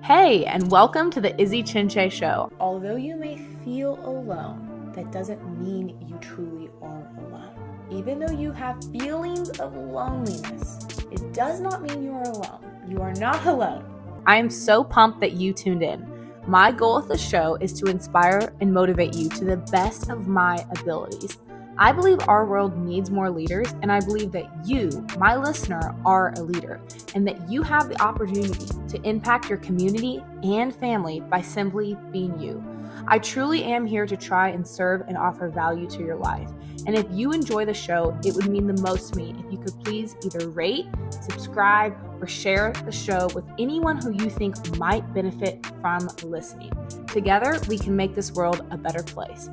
Hey, and welcome to the Izzy Chinche Show. Although you may feel alone, that doesn't mean you truly are alone. Even though you have feelings of loneliness, it does not mean you are alone. You are not alone. I am so pumped that you tuned in. My goal with the show is to inspire and motivate you to the best of my abilities. I believe our world needs more leaders, and I believe that you, my listener, are a leader, and that you have the opportunity to impact your community and family by simply being you. I truly am here to try and serve and offer value to your life. And if you enjoy the show, it would mean the most to me if you could please either rate, subscribe, or share the show with anyone who you think might benefit from listening. Together, we can make this world a better place.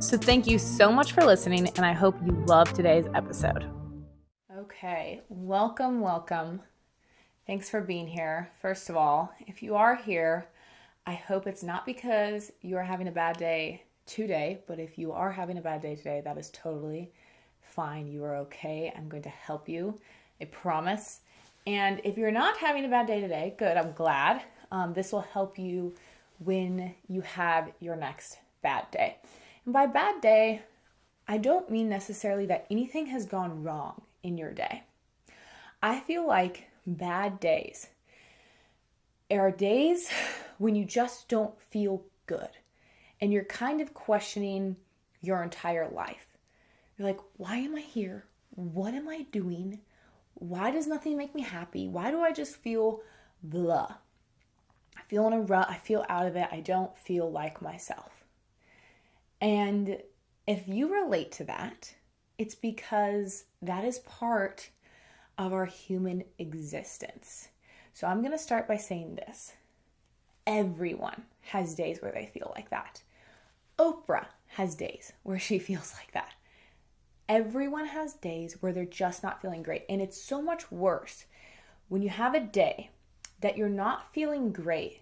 So thank you so much for listening, and I hope you love today's episode. Okay, welcome. Thanks for being here. First of all, if you are here, I hope it's not because you are having a bad day today, but if you are having a bad day today, that is totally fine. You are okay. I'm going to help you. I promise. And if you're not having a bad day today, good, I'm glad. This will help you when you have your next bad day. And by bad day, I don't mean necessarily that anything has gone wrong in your day. I feel like bad days are days when you just don't feel good and you're kind of questioning your entire life. You're like, why am I here? What am I doing? Why does nothing make me happy? Why do I just feel blah? I feel in a rut. I feel out of it. I don't feel like myself. And if you relate to that, it's because that is part of our human existence. So I'm going to start by saying this. Everyone has days where they feel like that. Oprah has days where she feels like that. Everyone has days where they're just not feeling great. And it's so much worse when you have a day that you're not feeling great.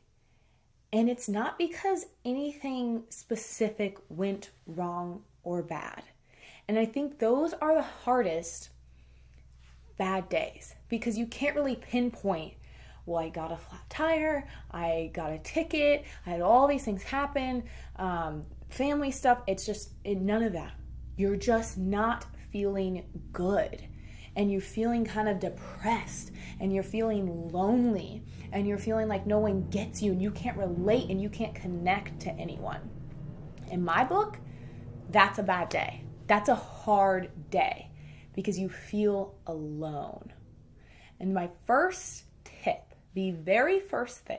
And it's not because anything specific went wrong or bad. And I think those are the hardest bad days because you can't really pinpoint, well, I got a flat tire, I got a ticket, I had all these things happen, family stuff. It's just none of that. You're just not feeling good. And you're feeling kind of depressed and you're feeling lonely and you're feeling like no one gets you and you can't relate and you can't connect to anyone. In my book, that's a bad day. That's a hard day because you feel alone. And my first tip, the very first thing,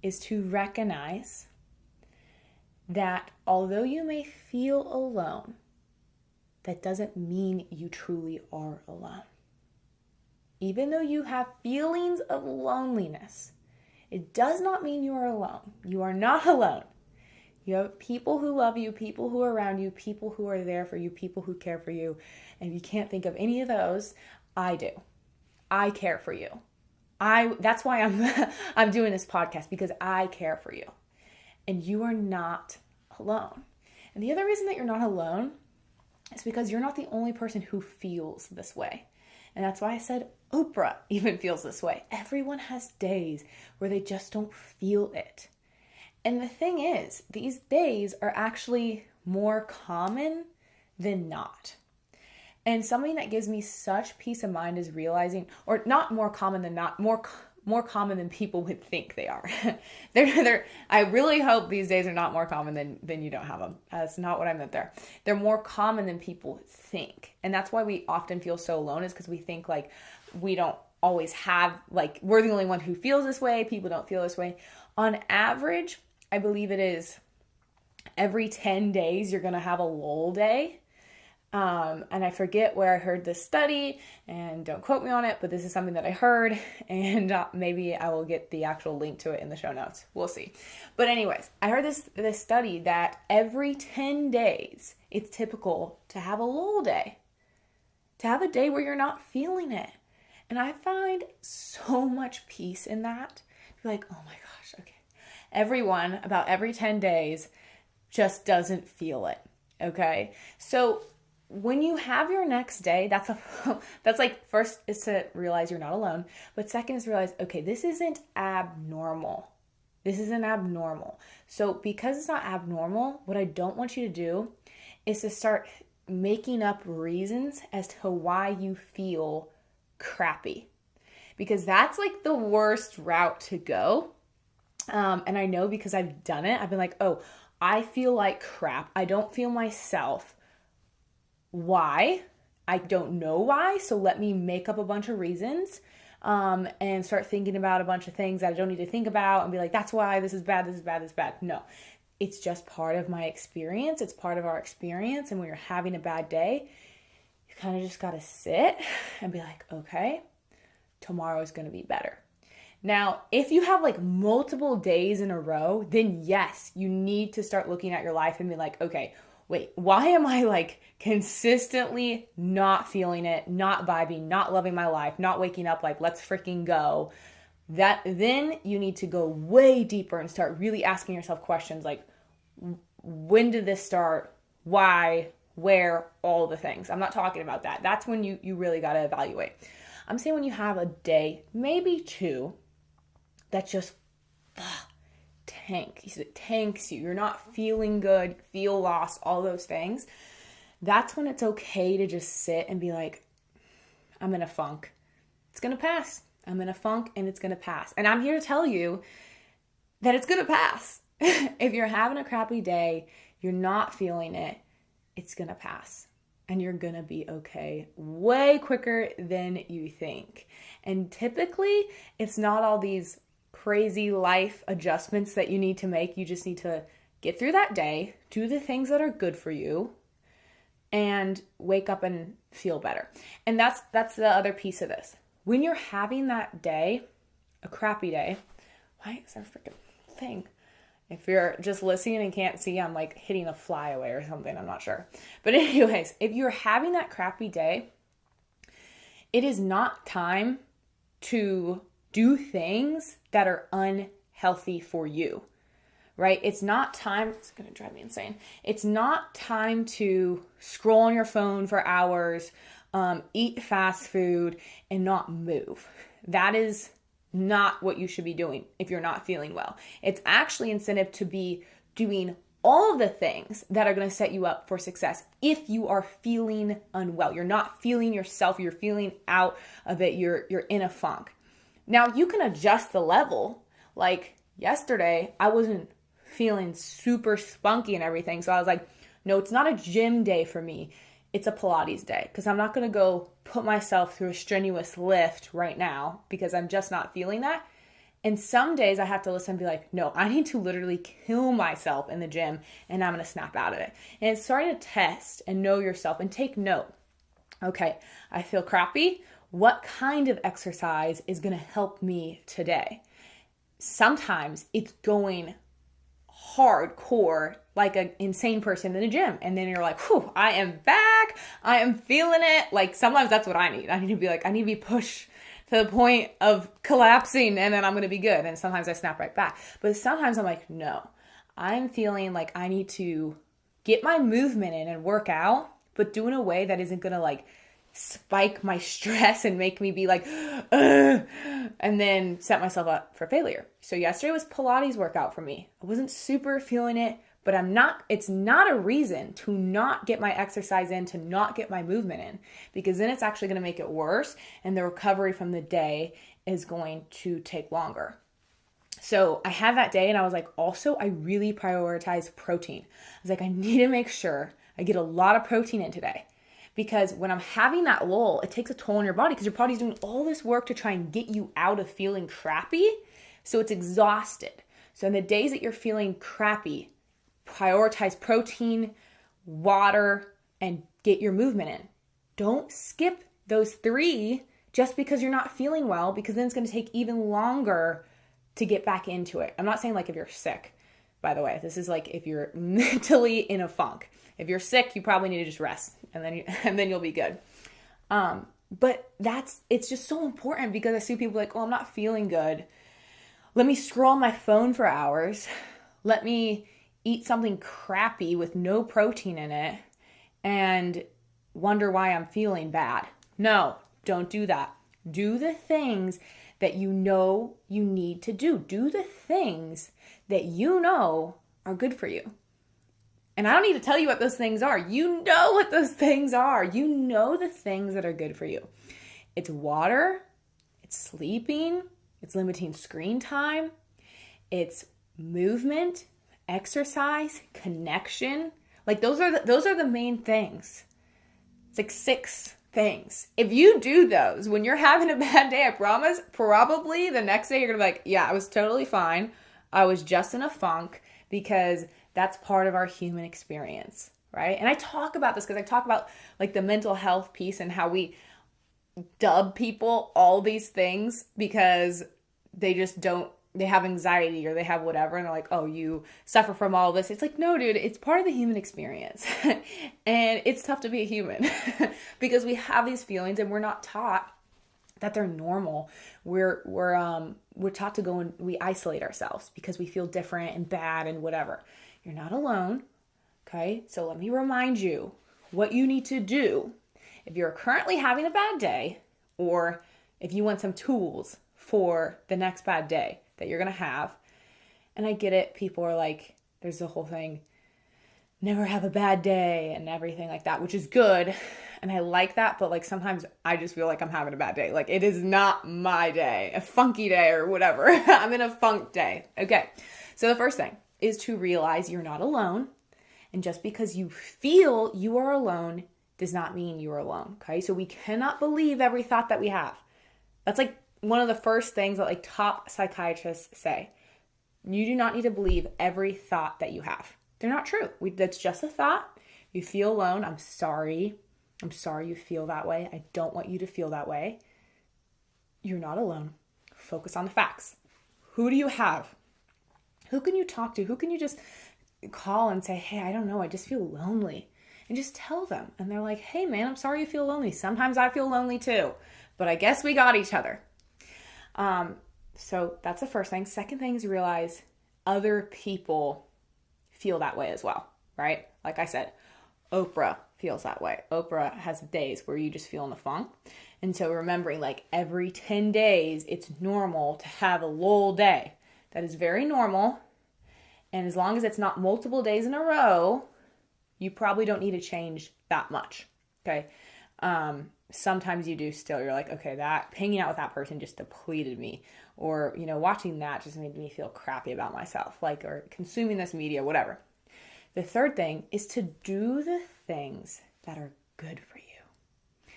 is to recognize that although you may feel alone, that doesn't mean you truly are alone. Even though you have feelings of loneliness, it does not mean you are alone. You are not alone. You have people who love you, people who are around you, people who are there for you, people who care for you. And if you can't think of any of those, I do. I care for you. That's why I'm doing this podcast, because I care for you. And you are not alone. And the other reason that you're not alone is because you're not the only person who feels this way. And that's why I said Oprah even feels this way. Everyone has days where they just don't feel it. And the thing is, these days are actually more common than not. And something that gives me such peace of mind is realizing, or not more common than not, more common than people would think they are. I really hope these days are not more common than you don't have them. That's not what I meant there. They're more common than people think. And that's why we often feel so alone, is because we think like we don't always have, like we're the only one who feels this way. People don't feel this way. On average, I believe it is every 10 days you're going to have a lull day. And I forget where I heard this study, and don't quote me on it, but this is something that I heard, and maybe I will get the actual link to it in the show notes. We'll see. But anyways, I heard this study that every 10 days, it's typical to have a lull day, to have a day where you're not feeling it. And I find so much peace in that. You're like, oh my gosh, okay. Everyone, about every 10 days, just doesn't feel it, okay? So when you have your next day, that's like, first is to realize you're not alone, but second is to realize, okay, this isn't abnormal. This isn't abnormal. So because it's not abnormal, what I don't want you to do is to start making up reasons as to why you feel crappy, because that's like the worst route to go. And I know because I've done it. I've been like, oh, I feel like crap. I don't feel myself. Why? I don't know why. So let me make up a bunch of reasons and start thinking about a bunch of things that I don't need to think about and be like, that's why this is bad, this is bad, this is bad. No, it's just part of my experience. It's part of our experience. And when you're having a bad day, you kind of just got to sit and be like, okay, tomorrow is going to be better. Now, if you have like multiple days in a row, then yes, you need to start looking at your life and be like, okay, wait, why am I like consistently not feeling it, not vibing, not loving my life, not waking up like, let's freaking go? Then you need to go way deeper and start really asking yourself questions like, when did this start? Why? Where? All the things. I'm not talking about that. That's when you really got to evaluate. I'm saying when you have a day, maybe two, that just tanks you. You're not feeling good, feel lost, all those things. That's when it's okay to just sit and be like, I'm in a funk. It's going to pass. I'm in a funk and it's going to pass. And I'm here to tell you that it's going to pass. If you're having a crappy day, you're not feeling it, it's going to pass. And you're going to be okay way quicker than you think. And typically, it's not all these crazy life adjustments that you need to make. You just need to get through that day, do the things that are good for you, and wake up and feel better. And that's the other piece of this. When you're having that day, a crappy day, why is there a freaking thing? If you're just listening and can't see, I'm like hitting a fly away or something. I'm not sure. But anyways, if you're having that crappy day, it is not time to do things that are unhealthy for you, right? It's not time. It's going to drive me insane. It's not time to scroll on your phone for hours, eat fast food, and not move. That is not what you should be doing if you're not feeling well. It's actually incentive to be doing all of the things that are going to set you up for success if you are feeling unwell. You're not feeling yourself. You're feeling out of it. You're in a funk. Now, you can adjust the level. Like yesterday, I wasn't feeling super spunky and everything. So I was like, no, it's not a gym day for me. It's a Pilates day because I'm not going to go put myself through a strenuous lift right now because I'm just not feeling that. And some days I have to listen and be like, no, I need to literally kill myself in the gym and I'm going to snap out of it. And it's starting to test and know yourself and take note. Okay, I feel crappy. What kind of exercise is going to help me today? Sometimes it's going hardcore like an insane person in the gym. And then you're like, whew, I am back. I am feeling it. Like sometimes that's what I need. I need to be like, I need to be pushed to the point of collapsing and then I'm going to be good. And sometimes I snap right back. But sometimes I'm like, no, I'm feeling like I need to get my movement in and work out, but do in a way that isn't going to like spike my stress and make me be like, ugh, and then set myself up for failure. So yesterday was Pilates workout for me. I wasn't super feeling it, but it's not a reason to not get my exercise in, to not get my movement in, because then it's actually going to make it worse and the recovery from the day is going to take longer. So I had that day and I was like, also, I really prioritize protein. I was like, I need to make sure I get a lot of protein in today. Because when I'm having that lull, it takes a toll on your body because your body's doing all this work to try and get you out of feeling crappy. So it's exhausted. So in the days that you're feeling crappy, prioritize protein, water, and get your movement in. Don't skip those three just because you're not feeling well, because then it's going to take even longer to get back into it. I'm not saying like if you're sick, by the way. This is like if you're mentally in a funk. If you're sick, you probably need to just rest and then you'll be good. But it's just so important because I see people like, oh, I'm not feeling good. Let me scroll on my phone for hours. Let me eat something crappy with no protein in it and wonder why I'm feeling bad. No, don't do that. Do the things that you know you need to do. Do the things that you know are good for you. And I don't need to tell you what those things are. You know what those things are. You know the things that are good for you. It's water, it's sleeping, it's limiting screen time, it's movement, exercise, connection. Like those are the main things. It's like 6 things. If you do those when you're having a bad day, I promise, probably the next day you're going to be like, yeah, I was totally fine. I was just in a funk, because that's part of our human experience, right? And I talk about this because I talk about like the mental health piece and how we dub people all these things because they just don't, they have anxiety or they have whatever, and they're like, oh, you suffer from all this. It's like, no, dude, it's part of the human experience. And it's tough to be a human because we have these feelings and we're not taught that they're normal. We're taught to go and we isolate ourselves because we feel different and bad and whatever. You're not alone. Okay. So let me remind you what you need to do if you're currently having a bad day, or if you want some tools for the next bad day that you're going to have. And I get it. People are like, there's the whole thing, never have a bad day and everything like that, which is good. And I like that. But like sometimes I just feel like I'm having a bad day. Like it is not my day, a funky day or whatever. I'm in a funk day. Okay. So the first thing is to realize you're not alone. And just because you feel you are alone does not mean you are alone. Okay. So we cannot believe every thought that we have. That's like one of the first things that like top psychiatrists say. You do not need to believe every thought that you have. They're not true. That's just a thought. You feel alone. I'm sorry. I'm sorry you feel that way. I don't want you to feel that way. You're not alone. Focus on the facts. Who do you have? Who can you talk to? Who can you just call and say, hey, I don't know, I just feel lonely. And just tell them. And they're like, hey, man, I'm sorry you feel lonely. Sometimes I feel lonely too. But I guess we got each other. So that's the first thing. Second thing is realize other people feel that way as well, right? Like I said, Oprah feels that way. Oprah has days where you just feel in the funk. And so remembering like every 10 days, it's normal to have a lull day. That is very normal. And as long as it's not multiple days in a row, you probably don't need to change that much. Okay. Sometimes you do still, you're like, okay, that hanging out with that person just depleted me, or, you know, watching that just made me feel crappy about myself, like, or consuming this media, whatever. The third thing is to do the things that are good for you.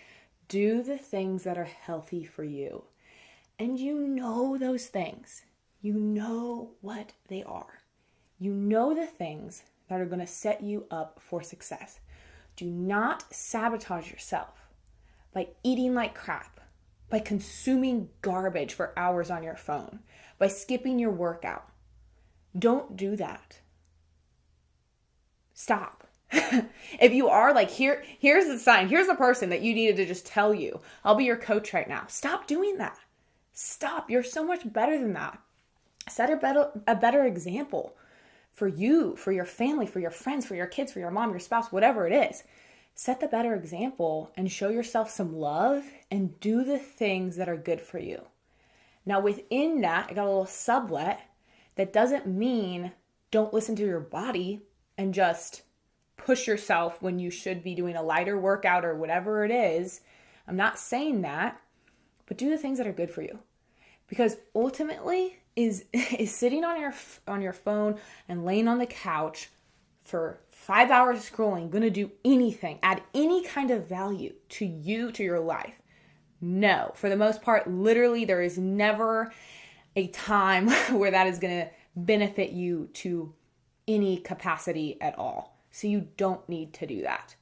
Do the things that are healthy for you. And you know those things. You know what they are. You know the things that are going to set you up for success. Do not sabotage yourself by eating like crap, by consuming garbage for hours on your phone, by skipping your workout. Don't do that. Stop. If you are like, here's the sign. Here's the person that you needed to just tell you, I'll be your coach right now. Stop doing that. Stop. You're so much better than that. Set a better example for you, for your family, for your friends, for your kids, for your mom, your spouse, whatever it is. Set the better example and show yourself some love and do the things that are good for you. Now within that, I got a little sublet. That doesn't mean don't listen to your body and just push yourself when you should be doing a lighter workout or whatever it is. I'm not saying that, but do the things that are good for you. Because ultimately, is sitting on your phone and laying on the couch for 5 hours scrolling going to do anything, add any kind of value to you, to your life? No. For the most part, literally, there is never a time where that is going to benefit you to any capacity at all. So you don't need to do that.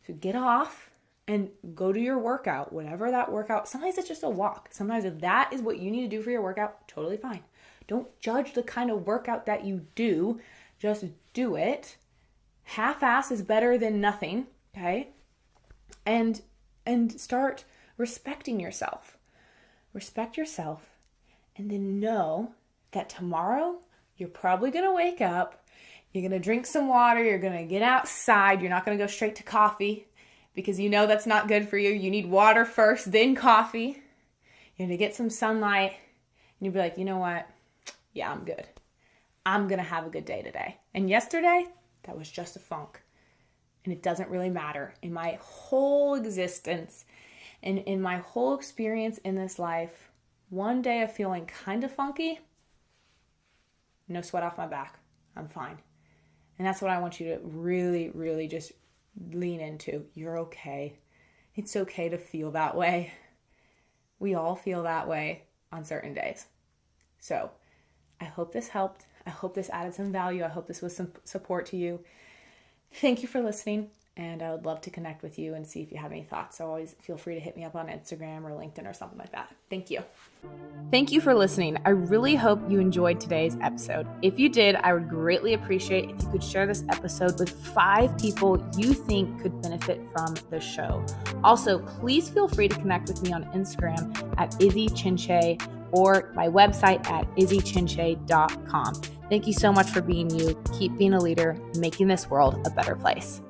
So get off and go do your workout, whatever that workout. Sometimes it's just a walk. Sometimes if that is what you need to do for your workout, totally fine. Don't judge the kind of workout that you do. Just do it. Half-ass is better than nothing, okay? And start respecting yourself. Respect yourself, and then know that tomorrow you're probably going to wake up, you're going to drink some water, you're going to get outside, you're not going to go straight to coffee, because you know that's not good for you. You need water first, then coffee. You need to get some sunlight. And you'll be like, you know what? Yeah, I'm good. I'm going to have a good day today. And yesterday, that was just a funk. And it doesn't really matter. In my whole existence and in my whole experience in this life, one day of feeling kind of funky, no sweat off my back. I'm fine. And that's what I want you to really, really just lean into. You're okay. It's okay to feel that way. We all feel that way on certain days. So I hope this helped. I hope this added some value. I hope this was some support to you. Thank you for listening. And I would love to connect with you and see if you have any thoughts. So always feel free to hit me up on Instagram or LinkedIn or something like that. Thank you. Thank you for listening. I really hope you enjoyed today's episode. If you did, I would greatly appreciate if you could share this episode with 5 people you think could benefit from the show. Also, please feel free to connect with me on Instagram at izzychinche or my website at izzychinche.com. Thank you so much for being you. Keep being a leader and making this world a better place.